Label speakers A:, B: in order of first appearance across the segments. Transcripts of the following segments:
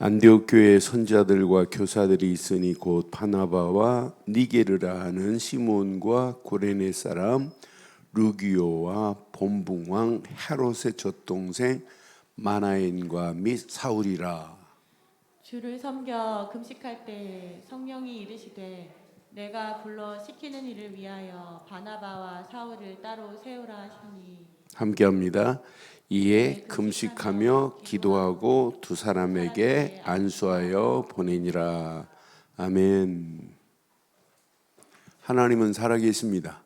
A: 안디옥 교회에 선지자들과 교사들이 있으니 곧 바나바와 니게르라 하는 시몬과 고레네 사람 루기오와 본붕왕 헤롯의 젖동생 마나엔과 및 사울이라.
B: 주를 섬겨 금식할 때 성령이 이르시되 내가 불러 시키는 일을 위하여 바나바와 사울을 따로 세우라 하시니.
A: 함께합니다. 이에 금식하며 기도하고 두 사람에게 안수하여 보내니라. 아멘. 하나님은 살아계십니다.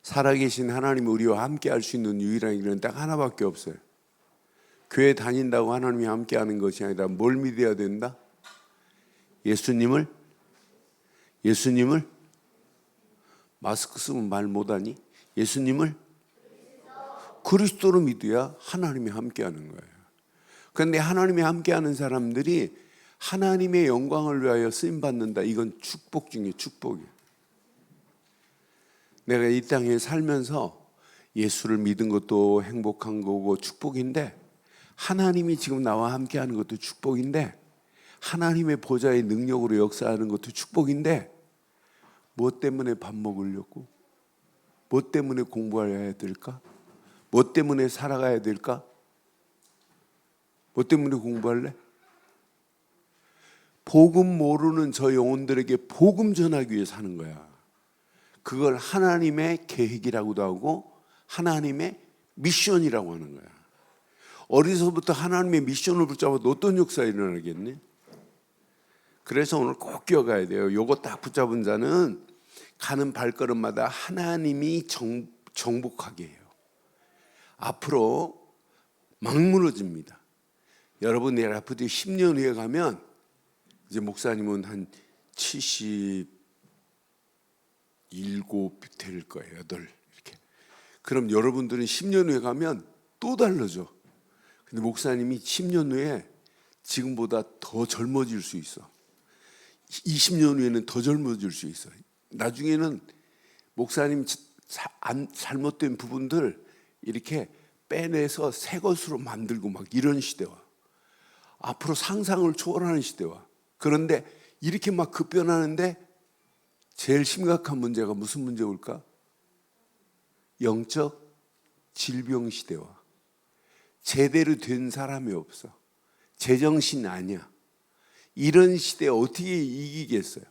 A: 살아계신 하나님이 우리와 함께 할 수 있는 유일한 길은 딱 하나밖에 없어요. 교회 다닌다고 하나님이 함께 하는 것이 아니라 뭘 믿어야 된다? 예수님을 마스크 쓰면 말 못하니? 예수님을 그리스도로 믿어야 하나님이 함께하는 거예요. 그런데 하나님이 함께하는 사람들이 하나님의 영광을 위하여 쓰임받는다. 이건 축복 중에 축복이에요. 내가 이 땅에 살면서 예수를 믿은 것도 행복한 거고 축복인데, 하나님이 지금 나와 함께하는 것도 축복인데, 하나님의 보좌의 능력으로 역사하는 것도 축복인데, 뭐 때문에 밥 먹으려고? 뭐 때문에 공부해야 될까? 뭐 때문에 살아가야 될까? 뭐 때문에 공부할래? 복음 모르는 저 영혼들에게 복음 전하기 위해 사는 거야. 그걸 하나님의 계획이라고도 하고 하나님의 미션이라고 하는 거야. 어디서부터 하나님의 미션을 붙잡아도 어떤 역사가 일어나겠니? 그래서 오늘 꼭 기억해야 돼요. 요거 딱 붙잡은 자는 가는 발걸음마다 하나님이 정복하게 해요. 앞으로 막 무너집니다. 여러분 내일 아프디 10년 후에 가면 이제 목사님은 한 77 될 거예요. 8 이렇게. 그럼 여러분들은 10년 후에 가면 또 달라져. 근데 목사님이 10년 후에 지금보다 더 젊어질 수 있어. 20년 후에는 더 젊어질 수 있어. 나중에는 목사님 잘못된 부분들 이렇게 빼내서 새 것으로 만들고 막 이런 시대와 앞으로 상상을 초월하는 시대와. 그런데 이렇게 막 급변하는데 제일 심각한 문제가 무슨 문제 올까? 영적 질병 시대와. 제대로 된 사람이 없어. 제정신 아니야. 이런 시대에 어떻게 이기겠어요?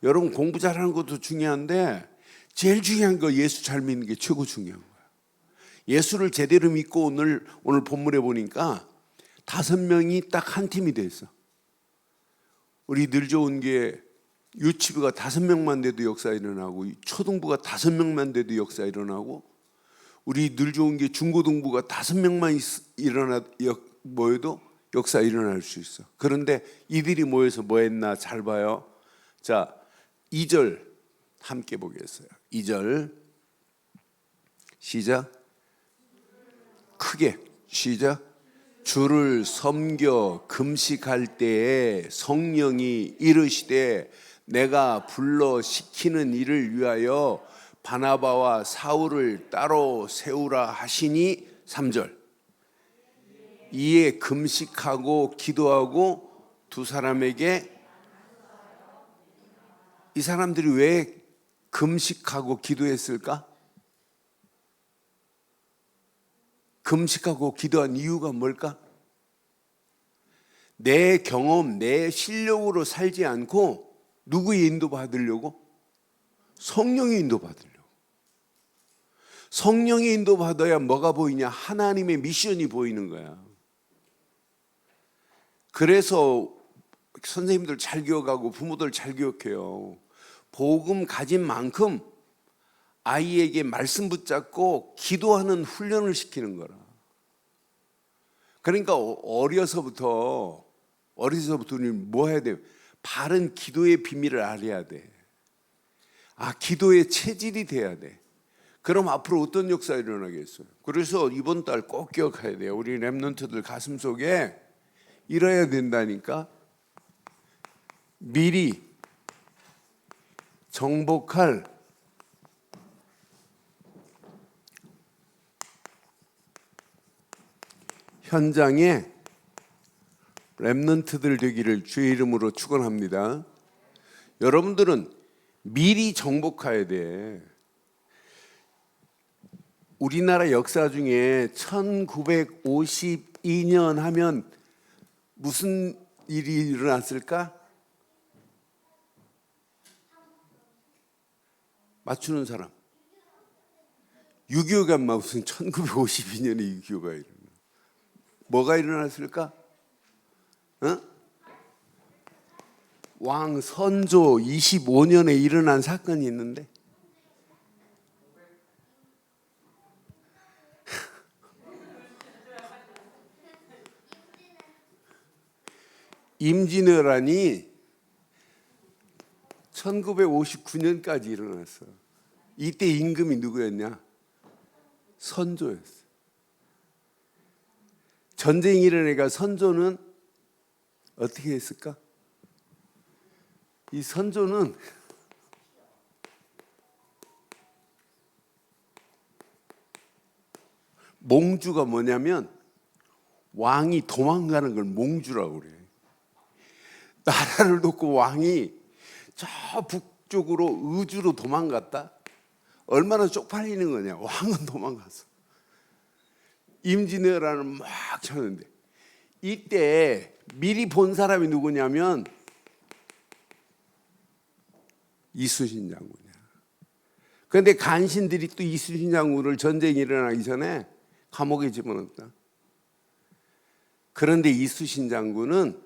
A: 여러분 공부 잘하는 것도 중요한데 제일 중요한 거 예수 잘 믿는 게 최고 중요한 거야. 예수를 제대로 믿고 오늘 본문에 보니까 5명이 딱 한 팀이 됐어. 우리 늘 좋은 게 유치부가 5명만 돼도 역사 일어나고 초등부가 5명만 돼도 역사 일어나고 우리 늘 좋은 게 중고등부가 5명만 모여도 역사 일어날 수 있어. 그런데 이들이 모여서 뭐 했나 잘 봐요. 자, 2절 함께 보겠어요. 2절 시작. 크게 시작. 주를 섬겨 금식할 때에 성령이 이르시되 내가 불러 시키는 일을 위하여 바나바와 사울을 따로 세우라 하시니. 3절. 이에 금식하고 기도하고 두 사람에게. 이 사람들이 왜 금식하고 기도했을까? 금식하고 기도한 이유가 뭘까? 내 경험, 내 실력으로 살지 않고 누구의 인도 받으려고? 성령의 인도 받으려고. 성령의 인도 받아야 뭐가 보이냐? 하나님의 미션이 보이는 거야. 그래서 선생님들 잘 기억하고 부모들 잘 기억해요. 복음 가진 만큼 아이에게 말씀 붙잡고 기도하는 훈련을 시키는 거라. 그러니까 어려서부터 우리는 뭐 해야 돼요? 바른 기도의 비밀을 알아야 돼. 기도의 체질이 돼야 돼. 그럼 앞으로 어떤 역사가 일어나겠어요? 그래서 이번 달 꼭 기억해야 돼요. 우리 랩런트들 가슴속에 이뤄야 된다니까. 미리 정복할 현장에 렘넌트들 되기를 주의 이름으로 축원합니다. 여러분들은 미리 정복해야 돼. 우리나라 역사 중에 1952년 하면 무슨 일이 일어났을까? 맞추는 사람. 6.25가 무슨 1952년에 6.25가 일어나. 뭐가 일어났을까? 왕 선조 25년에 일어난 사건이 있는데 임진왜란이 1959년까지 일어났어. 이때 임금이 누구였냐? 선조였어. 전쟁이 일어나니까 선조는 어떻게 했을까? 이 선조는 몽주가 뭐냐면 왕이 도망가는 걸 몽주라고 그래. 나라를 놓고 왕이 저 북쪽으로 의주로 도망갔다. 얼마나 쪽팔리는 거냐. 왕은 도망갔어. 임진왜란을 막 쳤는데 이때 미리 본 사람이 누구냐면 이순신 장군이야. 그런데 간신들이 또 이순신 장군을 전쟁이 일어나기 전에 감옥에 집어넣었다. 그런데 이순신 장군은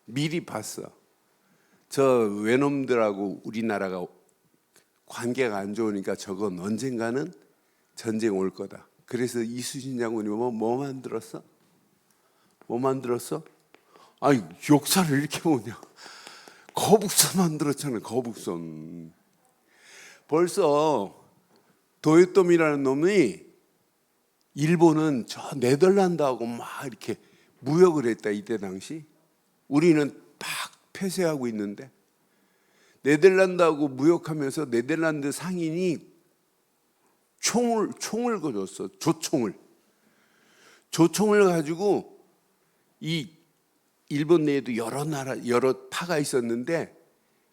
A: 미리 봤어. 저 외놈들하고 우리나라가 관계가 안 좋으니까 저건 언젠가는 전쟁 올 거다. 그래서 이순신 장군이 뭐 만들었어? 뭐 만들었어? 아니 역사를 이렇게 보냐? 거북선 만들었잖아요. 거북선. 벌써 도요토미라는 놈이 일본은 저 네덜란드하고 막 이렇게 무역을 했다. 이때 당시 우리는 막 폐쇄하고 있는데 네덜란드하고 무역하면서 네덜란드 상인이 총을 거줬어. 조총을 가지고 이 일본 내에도 여러 파가 있었는데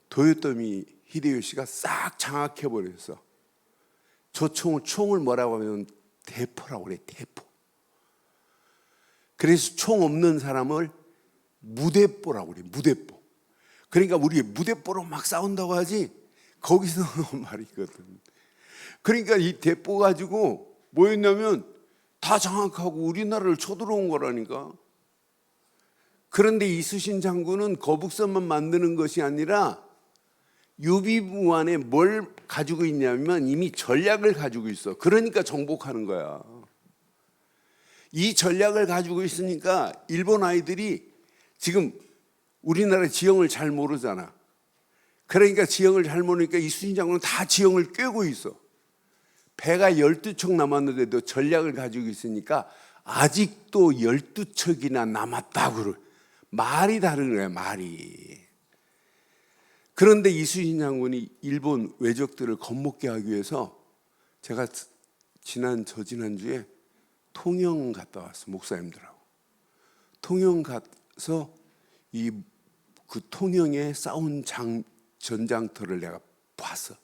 A: 도요토미 히데요시가 싹 장악해 버렸어. 총을 뭐라고 하면 대포라고 그래. 대포. 그래서 총 없는 사람을 무대포라고 그래. 무대포. 그러니까 우리 무대포로 막 싸운다고 하지 거기서 나온 말이거든. 그러니까 이 대포 가지고 뭐였냐면 다 장악하고 우리나라를 쳐들어온 거라니까. 그런데 이순신 장군은 거북선만 만드는 것이 아니라 유비무 안에 뭘 가지고 있냐면 이미 전략을 가지고 있어. 그러니까 정복하는 거야. 이 전략을 가지고 있으니까 일본 아이들이 지금 우리나라 지형을 잘 모르잖아. 그러니까 지형을 잘 모르니까 이순신 장군은 다 지형을 꿰고 있어. 배가 12척 남았는데도 전략을 가지고 있으니까 아직도 12척이나 남았다고 그래. 말이 다른 거야, 말이. 그런데 이순신 장군이 일본 왜적들을 겁먹게 하기 위해서 제가 저지난주에 통영 갔다 왔어. 목사님들하고. 통영 가서 그 통영에 싸운 전장터를 내가 봤어.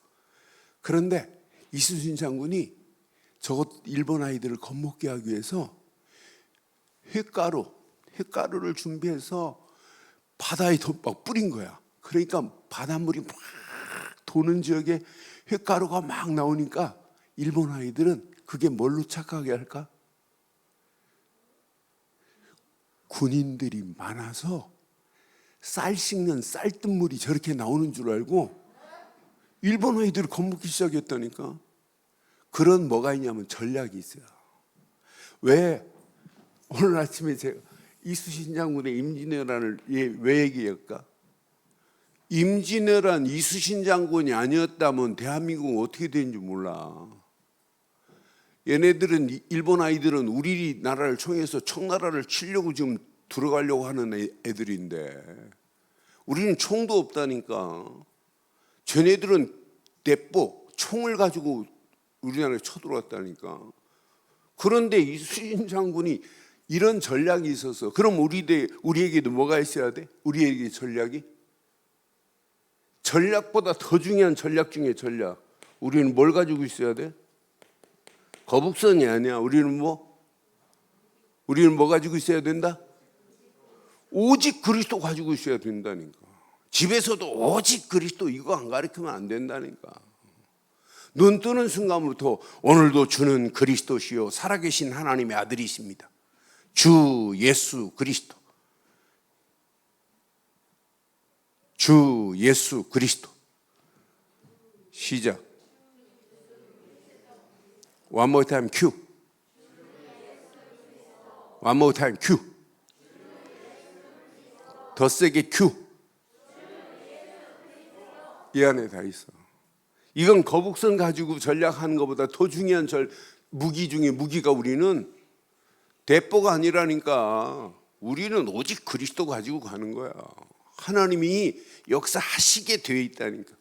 A: 그런데 이순신 장군이 저것 일본 아이들을 겁먹게 하기 위해서 횟가루를 준비해서 바다에 막 뿌린 거야. 그러니까 바닷물이 막 도는 지역에 횟가루가 막 나오니까 일본 아이들은 그게 뭘로 착각하게 할까? 군인들이 많아서 쌀 씻는 쌀뜨물이 저렇게 나오는 줄 알고 일본 아이들이 겁먹기 시작했다니까. 그런 뭐가 있냐면 전략이 있어요. 왜 오늘 아침에 제가 이순신 장군의 임진왜란을 왜 얘기할까? 임진왜란 이순신 장군이 아니었다면 대한민국은 어떻게 되는지 몰라. 얘네들은 일본 아이들은 우리나라를 총해서 청나라를 치려고 지금 들어가려고 하는 애들인데 우리는 총도 없다니까. 쟤네들은 대포, 총을 가지고 우리나라에 쳐들어왔다니까. 그런데 이순신 장군이 이런 전략이 있어서 그럼 우리에게도 뭐가 있어야 돼? 우리에게 전략보다 더 중요한 전략 중에 전략. 우리는 뭘 가지고 있어야 돼? 거북선이 아니야. 우리는 뭐 가지고 있어야 된다? 오직 그리스도 가지고 있어야 된다니까. 집에서도 오직 그리스도 이거 안 가르치면 안 된다니까. 눈 뜨는 순간부터 오늘도 주는 그리스도시요 살아계신 하나님의 아들이십니다. 주 예수 그리스도. 주 예수 그리스도. 시작. One more time, Q. One more time, Q. 더 세게 Q. 이 안에 다 있어. 이건 거북선 가지고 전략하는 것보다 더 중요한 무기 중에 무기가 우리는 대포가 아니라니까. 우리는 오직 그리스도 가지고 가는 거야. 하나님이 역사하시게 되어 있다니까.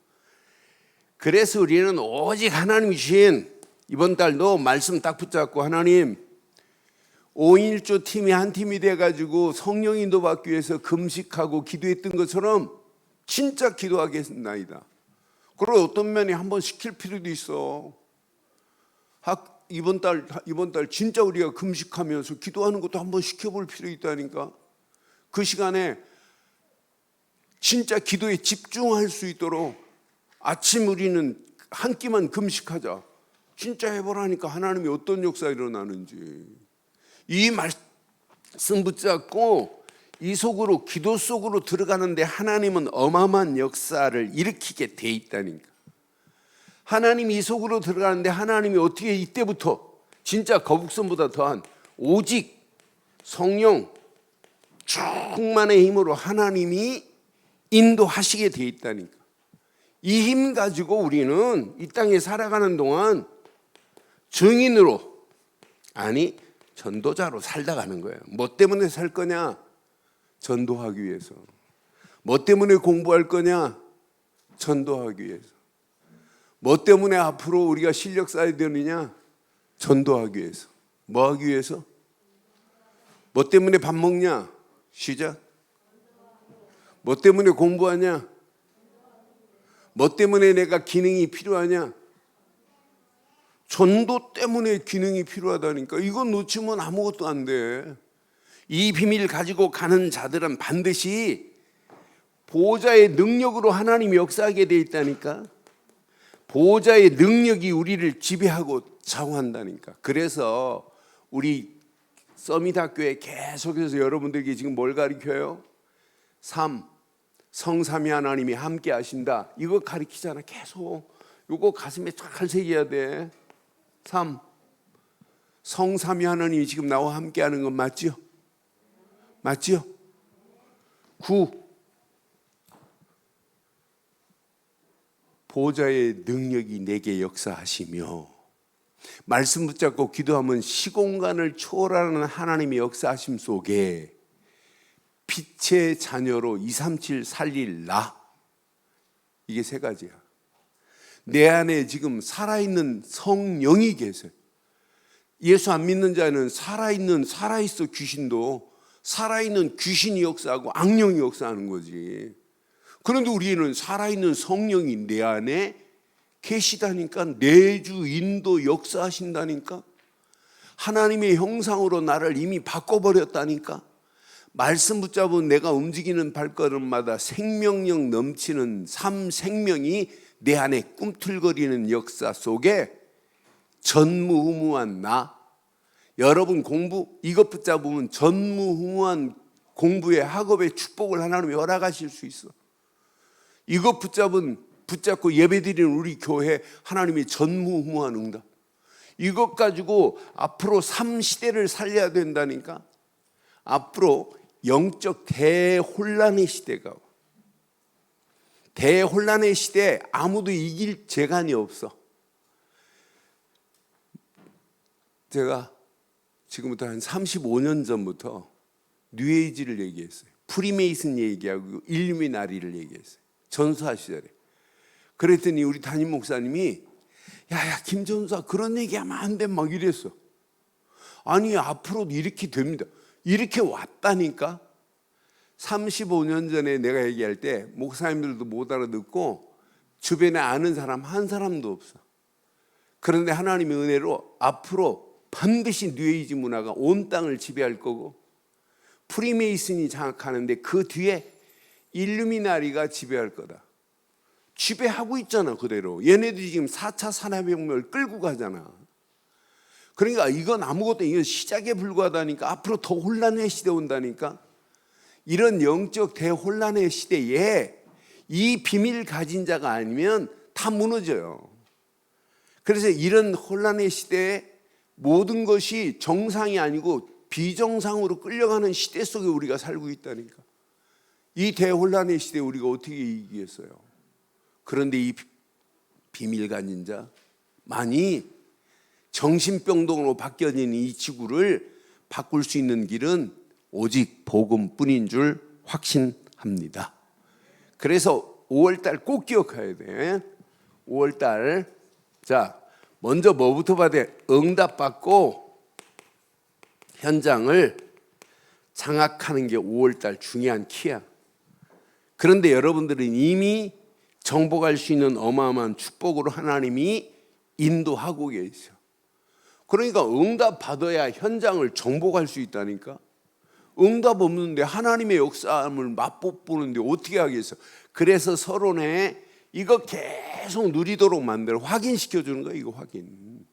A: 그래서 우리는 오직 하나님이 주신 이번 달도 말씀 딱 붙잡고 하나님 5.1조 팀이 한 팀이 돼가지고 성령 인도받기 위해서 금식하고 기도했던 것처럼 진짜 기도하겠나이다. 그리고 어떤 면이 한번 시킬 필요도 있어. 이번 달 진짜 우리가 금식하면서 기도하는 것도 한번 시켜볼 필요 있다니까. 그 시간에 진짜 기도에 집중할 수 있도록 아침 우리는 한 끼만 금식하자. 진짜 해보라니까 하나님이 어떤 역사가 일어나는지. 이 말씀 붙잡고 이 속으로 기도 속으로 들어가는데 하나님은 어마어마한 역사를 일으키게 돼 있다니까. 하나님이 이 속으로 들어가는데 하나님이 어떻게 이때부터 진짜 거북선보다 더한 오직 성령 충만의 힘으로 하나님이 인도하시게 돼 있다니까. 이 힘 가지고 우리는 이 땅에 살아가는 동안 증인으로 아니 전도자로 살다 가는 거예요. 뭐 때문에 살 거냐? 전도하기 위해서. 뭐 때문에 공부할 거냐? 전도하기 위해서. 뭐 때문에 앞으로 우리가 실력 쌓아야 되느냐? 전도하기 위해서. 뭐 하기 위해서? 뭐 때문에 밥 먹냐? 시작. 뭐 때문에 공부하냐? 뭐 때문에 내가 기능이 필요하냐? 전도 때문에 기능이 필요하다니까. 이건 놓치면 아무것도 안 돼. 이 비밀을 가지고 가는 자들은 반드시 보호자의 능력으로 하나님이 역사하게 돼 있다니까. 보호자의 능력이 우리를 지배하고 좌우한다니까. 그래서 우리 서밋학교에 계속해서 여러분들에게 지금 뭘 가르쳐요? 성삼위 하나님이 함께 하신다. 이거 가르치잖아. 계속. 이거 가슴에 잘 새겨야 돼. 성삼위 하나님이 지금 나와 함께 하는 건 맞지요? 맞지요? 9. 보호자의 능력이 내게 역사하시며. 말씀 붙잡고 기도하면 시공간을 초월하는 하나님의 역사하심 속에 빛의 자녀로 237 살릴 나. 이게 세 가지야. 내 안에 지금 살아있는 성령이 계세요. 예수 안 믿는 자는 살아있어 귀신도 살아있는 귀신이 역사하고 악령이 역사하는 거지. 그런데 우리는 살아있는 성령이 내 안에 계시다니까. 내주 인도 역사하신다니까. 하나님의 형상으로 나를 이미 바꿔버렸다니까. 말씀 붙잡은 내가 움직이는 발걸음마다 생명력 넘치는 생명이 내 안에 꿈틀거리는 역사 속에 전무후무한 나. 여러분 공부 이것 붙잡으면 전무후무한 공부의 학업의 축복을 하나님이 허락하실 수 있어. 이것 붙잡고 예배드리는 우리 교회 하나님이 전무후무한 응답. 이것 가지고 앞으로 3시대를 살려야 된다니까. 앞으로 영적 대혼란의 시대가 와. 대혼란의 시대에 아무도 이길 재간이 없어. 제가 지금부터 한 35년 전부터 뉴에이지를 얘기했어요. 프리메이슨 얘기하고 일루미나리를 얘기했어요. 전수하 시절에. 그랬더니 우리 담임 목사님이 야 김전수아 그런 얘기하면 안 돼 막 이랬어. 아니 앞으로 이렇게 됩니다. 이렇게 왔다니까. 35년 전에 내가 얘기할 때 목사님들도 못 알아듣고 주변에 아는 사람 한 사람도 없어. 그런데 하나님의 은혜로 앞으로 반드시 뉴에이지 문화가 온 땅을 지배할 거고, 프리메이슨이 장악하는데 그 뒤에 일루미나리가 지배할 거다. 지배하고 있잖아. 그대로 얘네들이 지금 4차 산업혁명을 끌고 가잖아. 그러니까 이건 아무것도, 이건 시작에 불과하다니까. 앞으로 더 혼란의 시대 온다니까. 이런 영적 대혼란의 시대에 이 비밀 가진 자가 아니면 다 무너져요. 그래서 이런 혼란의 시대에 모든 것이 정상이 아니고 비정상으로 끌려가는 시대 속에 우리가 살고 있다니까. 이 대혼란의 시대에 우리가 어떻게 이기겠어요? 그런데 이 비밀 가진 자, 많이 정신병동으로 바뀌어진 이 지구를 바꿀 수 있는 길은 오직 복음뿐인 줄 확신합니다. 그래서 5월달 꼭 기억해야 돼. 5월달. 자, 먼저 뭐부터 봐야 돼? 응답받고 현장을 장악하는 게 5월달 중요한 키야. 그런데 여러분들은 이미 정복할 수 있는 어마어마한 축복으로 하나님이 인도하고 계셔. 그러니까 응답 받아야 현장을 정복할 수 있다니까. 응답 없는데 하나님의 역사함을 맛보는데 어떻게 하겠어? 그래서 서론에 이거 계속 누리도록 만들어 확인시켜 주는 거야. 이거 확인.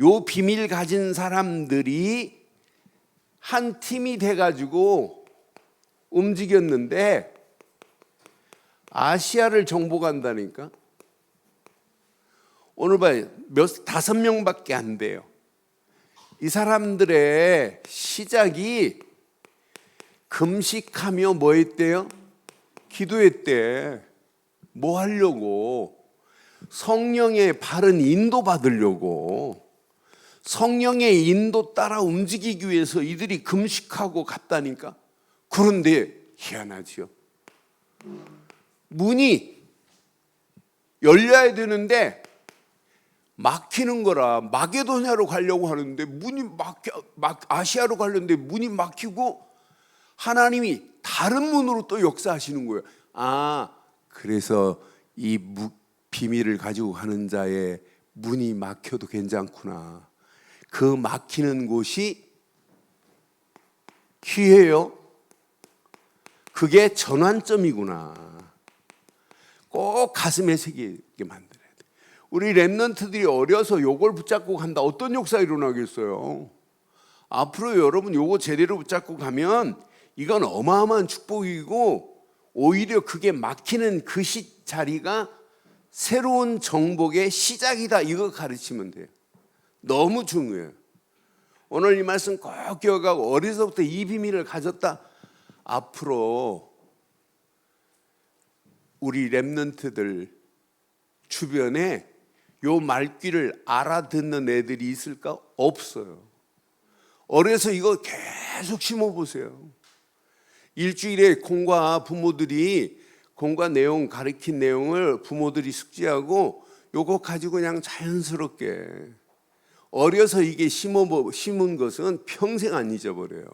A: 요 비밀 가진 사람들이 한 팀이 돼가지고 움직였는데 아시아를 정복한다니까. 오늘 봐요. 5명밖에 안 돼요. 이 사람들의 시작이 금식하며 뭐 했대요? 기도했대. 뭐 하려고? 성령의 바른 인도 받으려고. 성령의 인도 따라 움직이기 위해서 이들이 금식하고 갔다니까. 그런데 희한하지요. 문이 열려야 되는데 막히는 거라. 마게도냐로 가려고 하는데 문이 아시아로 가려는데 문이 막히고 하나님이 다른 문으로 또 역사하시는 거예요. 아, 그래서 이 비밀을 가지고 가는 자의 문이 막혀도 괜찮구나. 그 막히는 곳이 기회예요. 그게 전환점이구나. 꼭 가슴에 새기게 만들어야 돼. 우리 랩런트들이 어려서 요걸 붙잡고 간다. 어떤 역사가 일어나겠어요? 앞으로 여러분 요거 제대로 붙잡고 가면 이건 어마어마한 축복이고, 오히려 그게 막히는 그 자리가 새로운 정복의 시작이다. 이거 가르치면 돼요. 너무 중요해요. 오늘 이 말씀 꼭 기억하고, 어려서부터 이 비밀을 가졌다. 앞으로 우리 랩런트들 주변에 요 말귀를 알아듣는 애들이 있을까? 없어요. 어려서 이거 계속 심어보세요. 일주일에 공과 부모들이 공과 내용 가르친 내용을 부모들이 숙지하고 요거 가지고 그냥 자연스럽게, 어려서 이게 심은 것은 평생 안 잊어버려요.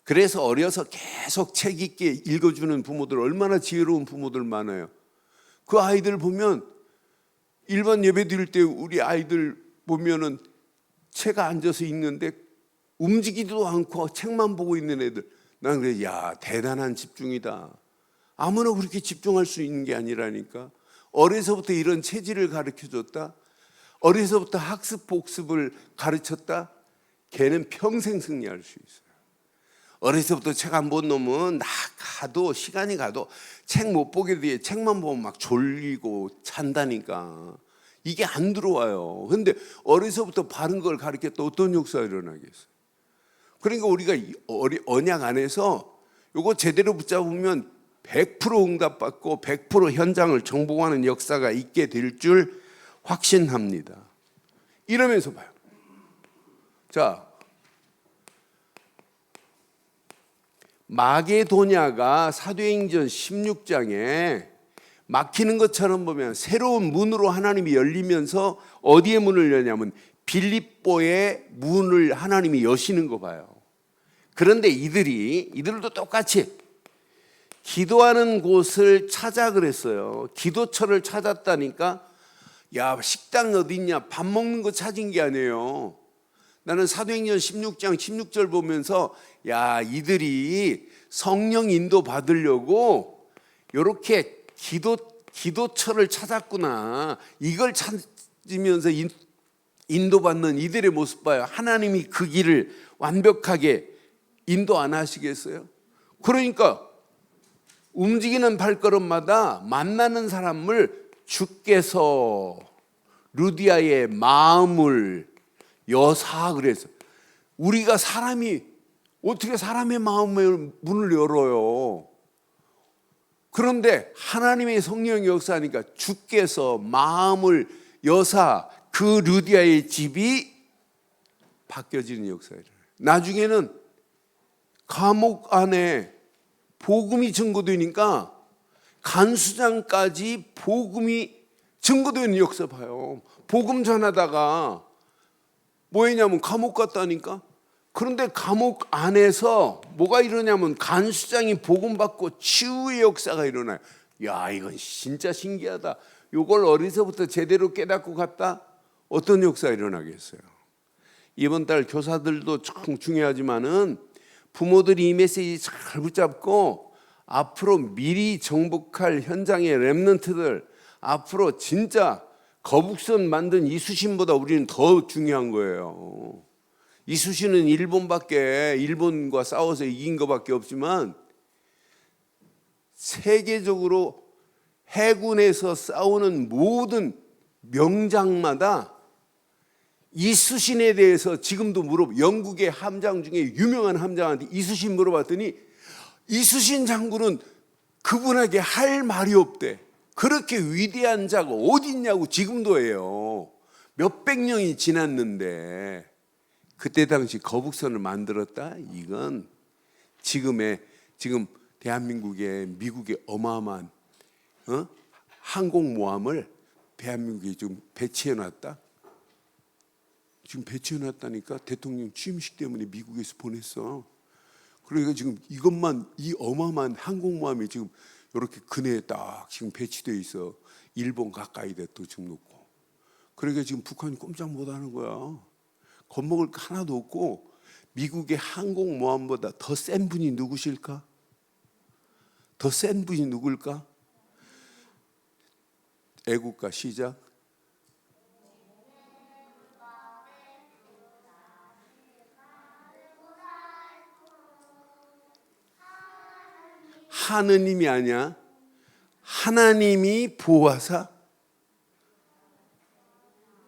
A: 그래서 어려서 계속 책 있게 읽어주는 부모들, 얼마나 지혜로운 부모들 많아요. 그 아이들 보면 일반 예배 드릴 때 우리 아이들 보면은 책 앉아서 읽는데 움직이지도 않고 책만 보고 있는 애들. 난 그래, 야, 대단한 집중이다. 아무나 그렇게 집중할 수 있는 게 아니라니까. 어려서부터 이런 체질을 가르쳐줬다. 어려서부터 학습 복습을 가르쳤다. 걔는 평생 승리할 수 있어요. 어려서부터 책 안 본 놈은 시간이 가도 책 못 보게 돼. 책만 보면 막 졸리고 잔다니까. 이게 안 들어와요. 그런데 어려서부터 바른 걸 가르쳤다. 어떤 역사가 일어나겠어요? 그러니까 우리가 언약 안에서 요거 제대로 붙잡으면 100% 응답받고 100% 현장을 정복하는 역사가 있게 될 줄 확신합니다. 이러면서 봐요. 자, 마게도냐가 사도행전 16장에 막히는 것처럼 보면 새로운 문으로 하나님이 열리면서 어디에 문을 여냐면 빌립보의 문을 하나님이 여시는 거 봐요. 그런데 이들도 똑같이 기도하는 곳을 찾아 그랬어요. 기도처를 찾았다니까. 야, 식당 어디 있냐, 밥 먹는 거 찾은 게 아니에요. 나는 사도행전 16장 16절 보면서 야, 이들이 성령 인도 받으려고 이렇게 기도처를 찾았구나. 이걸 찾으면서 인도받는 이들의 모습 봐요. 하나님이 그 길을 완벽하게 인도 안 하시겠어요? 그러니까 움직이는 발걸음마다 만나는 사람을 주께서 루디아의 마음을 여사 그래서 우리가 사람이 어떻게 사람의 마음의 문을 열어요? 그런데 하나님의 성령의 역사하니까 주께서 마음을 여사 그 루디아의 집이 바뀌어지는 역사가 일어나요. 나중에는 감옥 안에 복음이 증거되니까 간수장까지 복음이 증거되는 역사 봐요. 복음 전하다가 뭐 했냐면 감옥 갔다니까. 그런데 감옥 안에서 뭐가 일어나냐면 간수장이 복음 받고 치유의 역사가 일어나요. 야, 이건 진짜 신기하다. 이걸 어디서부터 제대로 깨닫고 갔다? 어떤 역사가 일어나겠어요? 이번 달 교사들도 참 중요하지만은 부모들이 이 메시지 잘 붙잡고 앞으로 미리 정복할 현장의 렘넌트들, 앞으로 진짜 거북선 만든 이수신보다 우리는 더 중요한 거예요. 이수신은 일본과 싸워서 이긴 것밖에 없지만 세계적으로 해군에서 싸우는 모든 명장마다 이수신에 대해서 지금도 영국의 함장 중에 유명한 함장한테 이수신 물어봤더니 이수신 장군은 그분에게 할 말이 없대. 그렇게 위대한 자가 어디 있냐고 지금도 해요. 몇백 년이 지났는데 그때 당시 거북선을 만들었다? 이건 지금 대한민국의 미국의 어마어마한 항공모함을 대한민국에 좀 배치해놨다? 지금 배치해놨다니까. 대통령 취임식 때문에 미국에서 보냈어. 그러니까 지금 이 어마어마한 항공모함이 지금 이렇게 근해에 딱 지금 배치되어 있어. 일본 가까이 또 지금 놓고. 그러니까 지금 북한이 꼼짝 못하는 거야. 겁먹을 거 하나도 없고. 미국의 항공모함보다 더 센 분이 누구실까? 더 센 분이 누굴까? 애국가 시작. 하느님이 아니야. 하나님이 보호하사.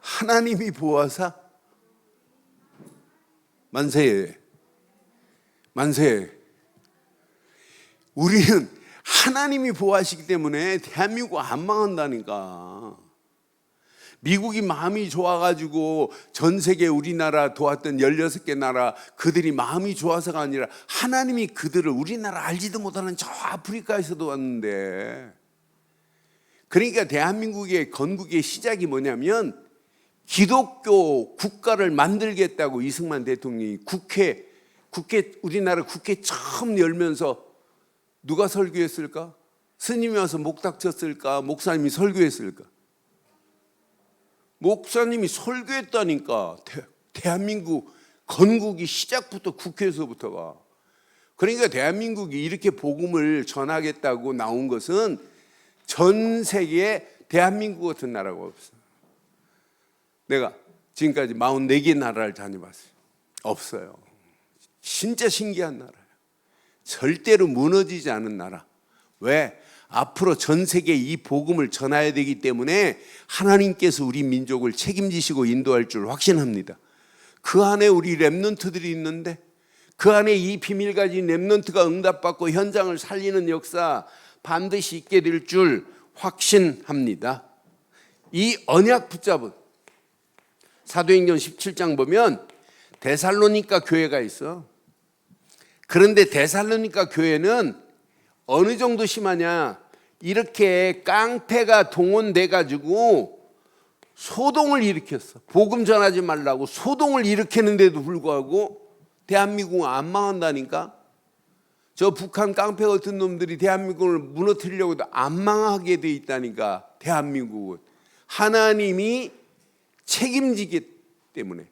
A: 하나님이 보호하사. 만세. 만세. 우리는 하나님이 보호하시기 때문에 대한민국 안 망한다니까. 미국이 마음이 좋아가지고 전 세계 우리나라 도왔던 16개 나라 그들이 마음이 좋아서가 아니라 하나님이 그들을 우리나라 알지도 못하는 저 아프리카에서도 왔는데, 그러니까 대한민국의 건국의 시작이 뭐냐면 기독교 국가를 만들겠다고 이승만 대통령이 우리나라 국회 처음 열면서 누가 설교했을까? 스님이 와서 목 닥쳤을까? 목사님이 설교했을까? 목사님이 설교했다니까. 대한민국 건국이 시작부터 국회에서부터가. 그러니까 대한민국이 이렇게 복음을 전하겠다고 나온 것은 전 세계에 대한민국 같은 나라가 없어. 내가 지금까지 44개 나라를 다녀봤어요. 없어요. 진짜 신기한 나라예요. 절대로 무너지지 않은 나라. 왜? 앞으로 전 세계에 이 복음을 전해야 되기 때문에 하나님께서 우리 민족을 책임지시고 인도할 줄 확신합니다. 그 안에 우리 렘넌트들이 있는데 그 안에 이 비밀 가진 렘넌트가 응답받고 현장을 살리는 역사 반드시 있게 될 줄 확신합니다. 이 언약 붙잡은 사도행전 17장 보면 데살로니가 교회가 있어. 그런데 데살로니가 교회는 어느 정도 심하냐? 이렇게 깡패가 동원돼 가지고 소동을 일으켰어. 복음 전하지 말라고 소동을 일으키는데도 불구하고 대한민국은 안 망한다니까. 저 북한 깡패 같은 놈들이 대한민국을 무너뜨리려고 해도 안 망하게 돼 있다니까. 대한민국은 하나님이 책임지기 때문에,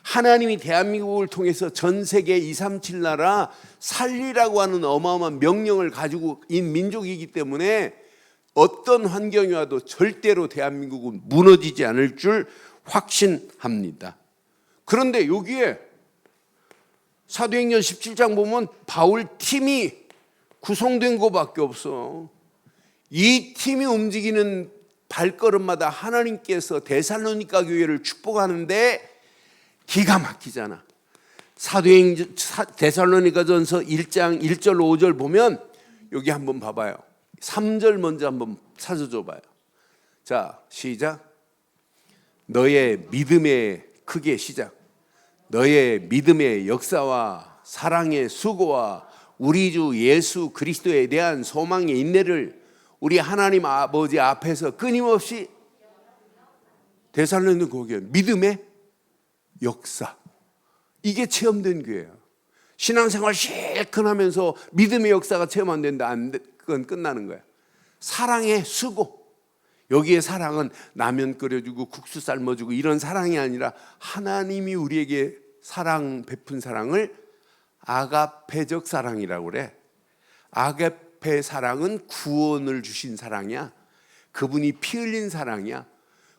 A: 하나님이 대한민국을 통해서 전 세계 237 나라 살리라고 하는 어마어마한 명령을 가지고 있는 민족이기 때문에 어떤 환경이 와도 절대로 대한민국은 무너지지 않을 줄 확신합니다. 그런데 여기에 사도행전 17장 보면 바울 팀이 구성된 것밖에 없어. 이 팀이 움직이는 발걸음마다 하나님께서 데살로니가 교회를 축복하는데 기가 막히잖아. 사도행전 데살로니가전서 1장 1절 5절 보면 여기 한번 봐봐요. 3절 먼저 한번 찾아줘 봐요. 자, 시작. 너의 믿음의 크게 시작. 너의 믿음의 역사와 사랑의 수고와 우리 주 예수 그리스도에 대한 소망의 인내를 우리 하나님 아버지 앞에서 끊임없이 데살로니가 교회 믿음의 역사, 이게 체험된 교회예요. 신앙생활 실컷 하면서 믿음의 역사가 체험 안 된다, 그건 끝나는 거야. 사랑의 수고, 여기에 사랑은 라면 끓여주고 국수 삶아주고 이런 사랑이 아니라 하나님이 우리에게 사랑 베푼 사랑을 아가페적 사랑이라고 그래. 아가페 사랑은 구원을 주신 사랑이야. 그분이 피 흘린 사랑이야.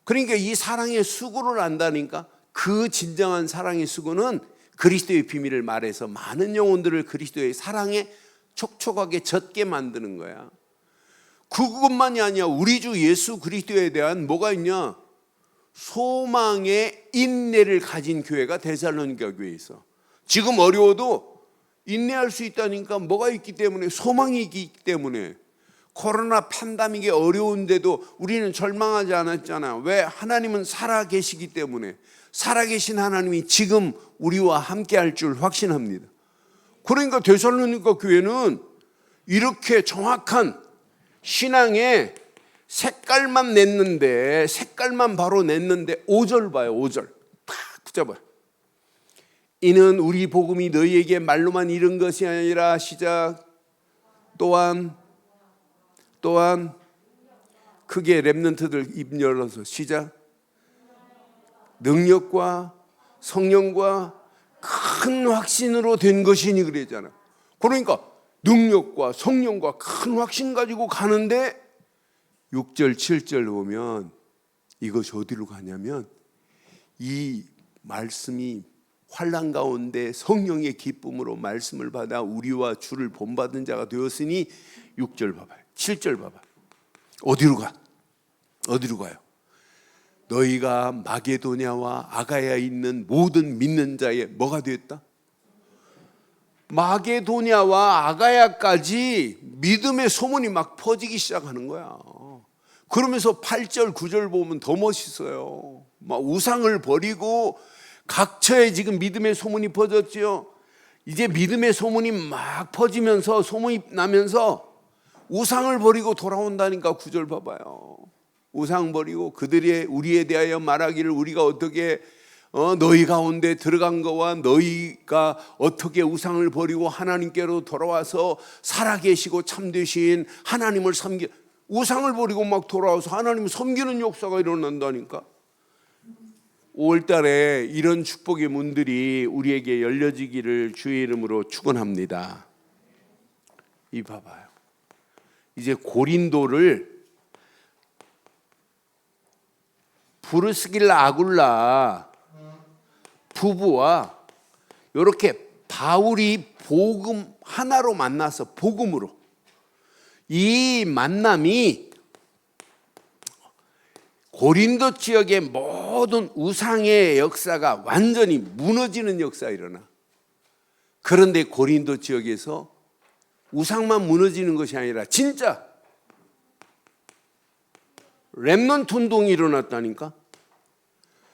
A: 그러니까 이 사랑의 수고를 안다니까. 그 진정한 사랑의 수고는 그리스도의 비밀을 말해서 많은 영혼들을 그리스도의 사랑에 촉촉하게 젖게 만드는 거야. 그것만이 아니야. 우리 주 예수 그리스도에 대한 뭐가 있냐? 소망의 인내를 가진 교회가 데살로니가 교회에 있어. 지금 어려워도 인내할 수 있다니까. 뭐가 있기 때문에? 소망이 있기 때문에. 코로나 팬데믹이 어려운데도 우리는 절망하지 않았잖아. 왜? 하나님은 살아계시기 때문에. 살아계신 하나님이 지금 우리와 함께 할 줄 확신합니다. 그러니까 데살로니가 교회는 이렇게 정확한 신앙의 색깔만 냈는데, 색깔만 바로 냈는데 5절 봐요. 5절 딱 붙잡아요. 이는 우리 복음이 너희에게 말로만 이른 것이 아니라 시작. 또한 크게 렘넌트들 입 열어서 시작. 능력과 성령과 큰 확신으로 된 것이니 그랬잖아. 그러니까 능력과 성령과 큰 확신 가지고 가는데 6절 7절 보면 이것이 어디로 가냐면 이 말씀이 환난 가운데 성령의 기쁨으로 말씀을 받아 우리와 주를 본받은 자가 되었으니 6절 봐봐요. 7절 봐봐요. 어디로 가? 어디로 가요? 너희가 마게도냐와 아가야에 있는 모든 믿는 자의 뭐가 되었다? 마게도냐와 아가야까지 믿음의 소문이 막 퍼지기 시작하는 거야. 그러면서 8절 9절 보면 더 멋있어요. 막 우상을 버리고 각처에 지금 믿음의 소문이 퍼졌죠. 이제 믿음의 소문이 막 퍼지면서 소문이 나면서 우상을 버리고 돌아온다니까. 9절 봐봐요. 우상 버리고 그들이 우리에 대하여 말하기를 우리가 어떻게 너희 가운데 들어간 거와 너희가 어떻게 우상을 버리고 하나님께로 돌아와서 살아계시고 참되신 하나님을 섬기, 우상을 버리고 막 돌아와서 하나님을 섬기는 역사가 일어난다니까. 5월 달에 이런 축복의 문들이 우리에게 열려지기를 주의 이름으로 축원합니다. 이 봐봐요. 이제 고린도를 브루스길라 아굴라 부부와 이렇게 바울이 복음 하나로 만나서 복음으로, 이 만남이 고린도 지역의 모든 우상의 역사가 완전히 무너지는 역사가 일어나. 그런데 고린도 지역에서 우상만 무너지는 것이 아니라 진짜 렘넌트 운동이 일어났다니까.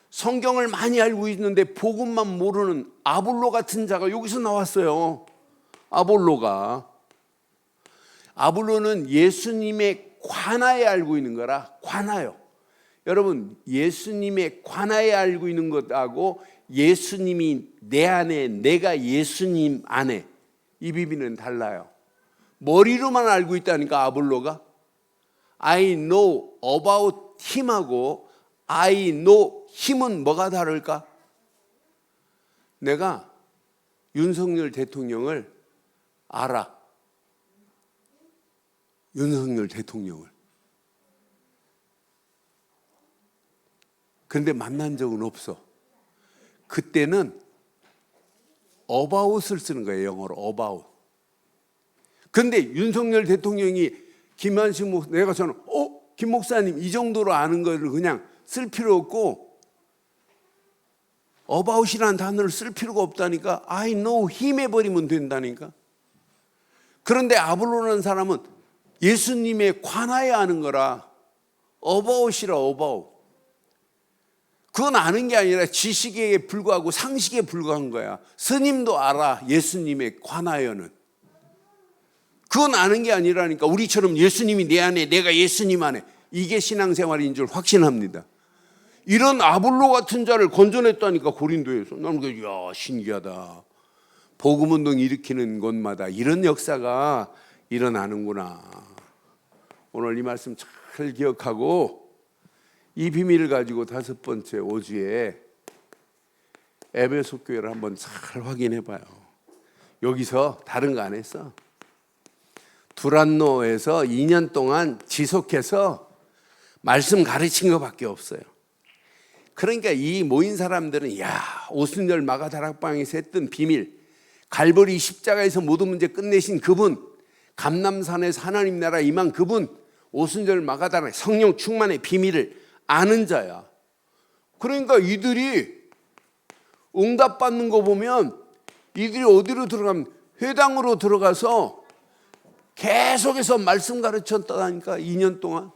A: 성경을 많이 알고 있는데 복음만 모르는 아볼로 같은 자가 여기서 나왔어요. 아볼로는 예수님의 관하에 알고 있는 거라. 관하요. 여러분, 예수님의 관하에 알고 있는 것하고 예수님이 내 안에, 내가 예수님 안에, 이 비밀은 달라요. 머리로만 알고 있다니까, 아볼로가. I know about him하고 I know him은 뭐가 다를까? 내가 윤석열 대통령을 알아. 윤석열 대통령을. 그런데 만난 적은 없어. 그때는 about을 쓰는 거예요, 영어로. about. 그런데 윤석열 대통령이 김한식 목사, 내가 저는 김 목사님 이 정도로 아는 거를 그냥 쓸 필요 없고 about이라는 단어를 쓸 필요가 없다니까. I know him 해버리면 된다니까. 그런데 아볼로라는 사람은 예수님에 관하여 아는 거라 about이라 about. 그건 아는 게 아니라 지식에 불과하고 상식에 불과한 거야. 스님도 알아, 예수님에 관하여는. 그건 아는 게 아니라니까. 우리처럼 예수님이 내 안에, 내가 예수님 안에. 이게 신앙생활인 줄 확신합니다. 이런 아볼로 같은 자를 건져냈다니까, 고린도에서. 나는 야, 신기하다. 복음운동 일으키는 곳마다 이런 역사가 일어나는구나. 오늘 이 말씀 잘 기억하고 이 비밀을 가지고 5번째 5주에 에베소 교회를 한번 잘 확인해 봐요. 여기서 다른 거 안 했어. 두란노에서 2년 동안 지속해서 말씀 가르친 것밖에 없어요. 그러니까 이 모인 사람들은 오순절 마가다락방에서 했던 비밀, 갈보리 십자가에서 모든 문제 끝내신 그분, 감남산에서 하나님 나라 임한 그분, 오순절 마가다락 성령 충만의 비밀을 아는 자야. 그러니까 이들이 응답받는 거 보면 이들이 어디로 들어가면 회당으로 들어가서 계속해서 말씀 가르쳤다니까. 2년 동안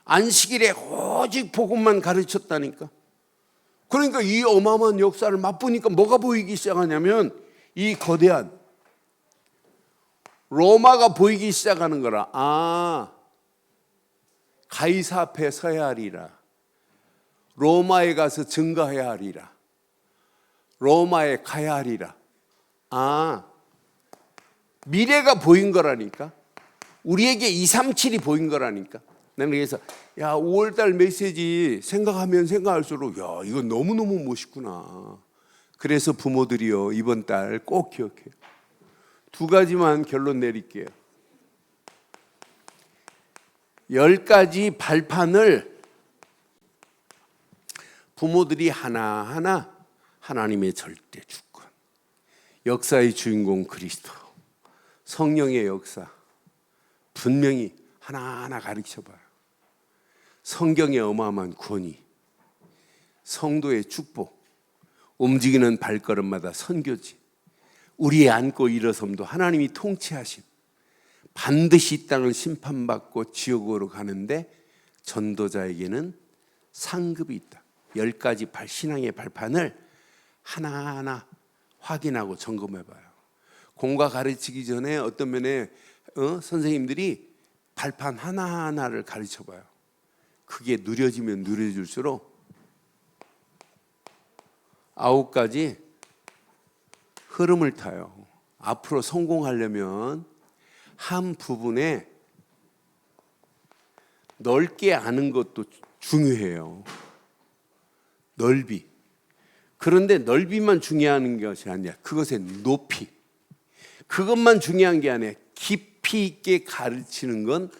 A: 안식일에 오직 복음만 가르쳤다니까. 그러니까 이 어마어마한 역사를 맛보니까 뭐가 보이기 시작하냐면 이 거대한 로마가 보이기 시작하는 거라. 가이사 앞에 서야 하리라. 로마에 가서 증거해야 하리라. 로마에 가야 하리라. 미래가 보인 거라니까. 우리에게 237이 보인 거라니까. 나는 그래서 5월달 메시지 생각하면 생각할수록 이거 너무너무 멋있구나. 그래서 부모들이요, 이번 달 꼭 기억해요. 2가지만 결론 내릴게요. 10가지 발판을 부모들이 하나하나 하나님의 절대 주권, 역사의 주인공 그리스도, 성령의 역사 분명히 하나하나 가르쳐봐요. 성경의 어마어마한 권위, 성도의 축복, 움직이는 발걸음마다 선교지, 우리의 안고 일어섬도 하나님이 통치하심, 반드시 이 땅을 심판받고 지옥으로 가는데 전도자에게는 상급이 있다. 10가지 신앙의 발판을 하나하나 확인하고 점검해봐요. 공과 가르치기 전에 어떤 면에 선생님들이 발판 하나하나를 가르쳐봐요. 그게 누려지면 누려질수록 9가지 흐름을 타요. 앞으로 성공하려면 한 부분에 넓게 아는 것도 중요해요. 넓이. 그런데 넓이만 중요한 것이 아니야. 그것의 높이. 그것만 중요한 게 아니야. 깊이 있게 가르치는 건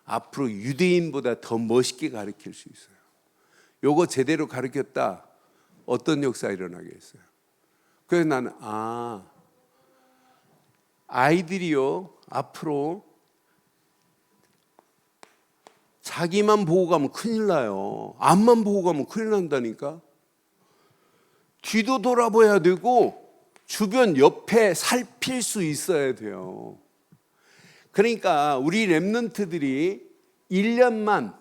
A: 앞으로 유대인보다 더 멋있게 가르칠 수 있어요. 요거 제대로 가르쳤다. 어떤 역사 일어나겠어요? 그래서 나는 아이들이요, 앞으로 자기만 보고 가면 큰일 나요. 앞만 보고 가면 큰일 난다니까. 뒤도 돌아봐야 되고 주변 옆에 살필 수 있어야 돼요. 그러니까 우리 랩런트들이 1년만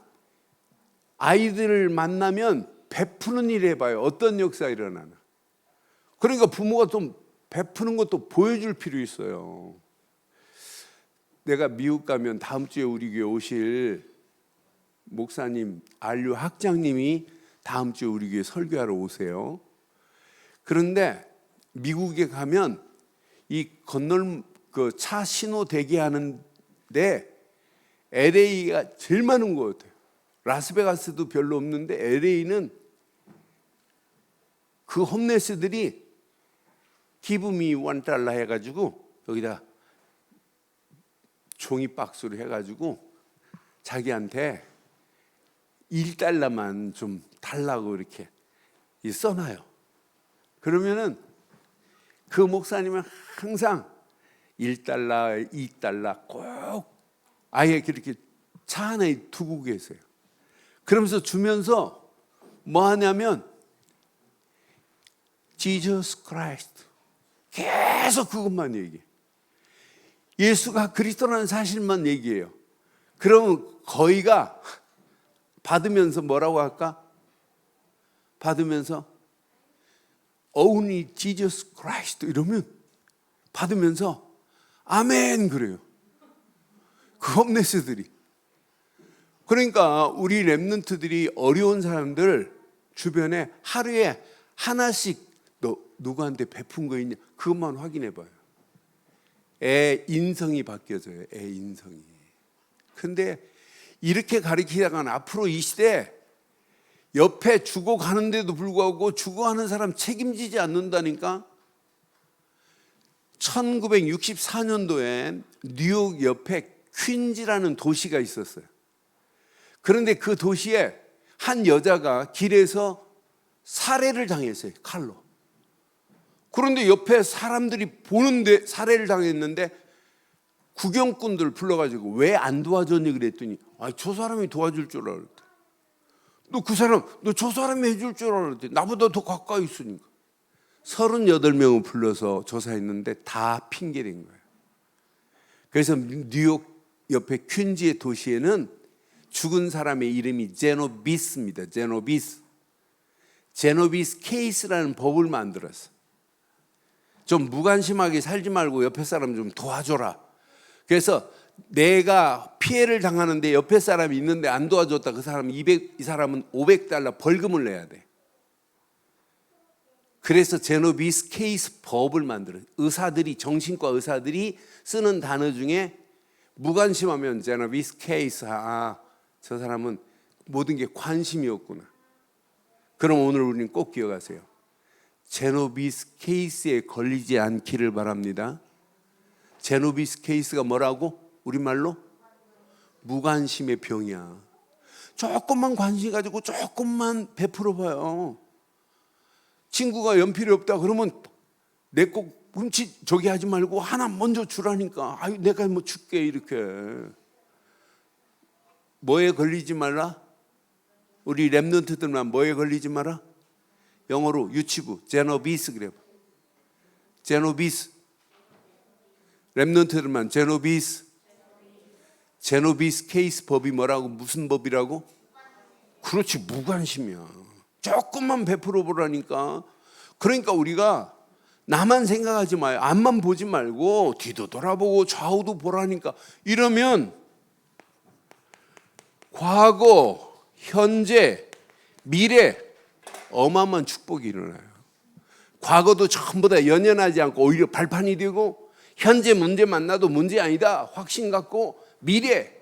A: 아이들을 만나면 베푸는 일 해봐요. 어떤 역사 일어나나. 그러니까 부모가 좀 베푸는 것도 보여줄 필요 있어요. 내가 미국 가면 다음 주에 우리 교회 오실 목사님, 안류 학장님이 다음 주에 우리 교회 설교하러 오세요. 그런데 미국에 가면 이 그 차 신호 대기하는데 LA가 제일 많은 것 같아요. 라스베가스도 별로 없는데 LA는 그 홈레스들이 Give me $1 해가지고 여기다 종이 박스로 해가지고 자기한테 $1만 좀 달라고 이렇게 써놔요. 그러면은 그 목사님은 항상 $1, $2 꼭 아예 그렇게 차 안에 두고 계세요. 그러면서 주면서 뭐 하냐면 Jesus Christ 계속 그것만 얘기해. 예수가 그리스도라는 사실만 얘기해요. 그러면 거의가 받으면서 뭐라고 할까? 받으면서 Only Jesus Christ 이러면 받으면서 아멘 그래요. 그 홈레스들이. 그러니까 우리 랩런트들이 어려운 사람들 주변에 하루에 하나씩 너 누구한테 베푼 거 있냐? 그것만 확인해 봐요. 애 인성이 바뀌어져요. 애 인성이. 근데 이렇게 가르치다가는 앞으로 이 시대 옆에 죽어가는데도 불구하고 죽어가는 사람 책임지지 않는다니까. 1964년도에 뉴욕 옆에 퀸즈라는 도시가 있었어요. 그런데 그 도시에 한 여자가 길에서 살해를 당했어요. 칼로. 그런데 옆에 사람들이 보는데 살해를 당했는데 구경꾼들 불러가지고 왜 안 도와줬니 그랬더니 저 사람이 도와줄 줄 알았대. 너 저 사람이 해줄 줄 알았대. 나보다 더 가까이 있으니까. 38명을 불러서 조사했는데 다 핑계된 거예요. 그래서 뉴욕 옆에 퀸즈의 도시에는 죽은 사람의 이름이 제노비스입니다. 제노비스 케이스라는 법을 만들었어. 좀 무관심하게 살지 말고 옆에 사람 좀 도와줘라. 그래서 내가 피해를 당하는데 옆에 사람이 있는데 안 도와줬다. 이 사람은 $500 벌금을 내야 돼. 그래서 제노비스 케이스 법을 만들어요. 정신과 의사들이 쓰는 단어 중에 무관심하면 제노비스 케이스, 저 사람은 모든 게 관심이 없구나. 그럼 오늘 우리는 꼭 기억하세요. 제노비스 케이스에 걸리지 않기를 바랍니다. 제노비스 케이스가 뭐라고? 우리말로? 무관심의 병이야. 조금만 관심 가지고 조금만 베풀어 봐요. 친구가 연필이 없다 그러면 내 거 훔치 저기 하지 말고 하나 먼저 주라니까. 내가 뭐 줄게 이렇게. 뭐에 걸리지 말라? 우리 랩런트들만 뭐에 걸리지 마라? 영어로 유치부 제노비스 그래요. 제노비스. 랩런트들만 제노비스 케이스 법이 뭐라고? 무슨 법이라고? 그렇지, 무관심이야. 조금만 베풀어 보라니까. 그러니까 우리가 나만 생각하지 마요. 앞만 보지 말고 뒤도 돌아보고 좌우도 보라니까. 이러면 과거, 현재, 미래 어마어마한 축복이 일어나요. 과거도 전부 다 연연하지 않고 오히려 발판이 되고, 현재 문제 만나도 문제 아니다 확신 갖고, 미래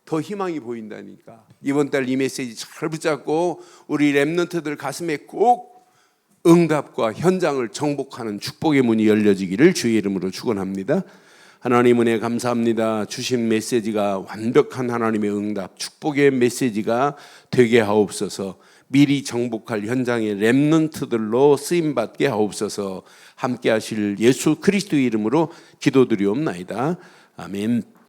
A: 더 희망이 보인다니까. 이번 달 이 메시지 잘 붙잡고 우리 랩런트들 가슴에 꼭 응답과 현장을 정복하는 축복의 문이 열려지기를 주의 이름으로 축원합니다. 하나님 은혜 감사합니다. 주신 메시지가 완벽한 하나님의 응답, 축복의 메시지가 되게 하옵소서. 미리 정복할 현장의 랩런트들로 쓰임받게 하옵소서. 함께 하실 예수 그리스도의 이름으로 기도드리옵나이다. 아멘.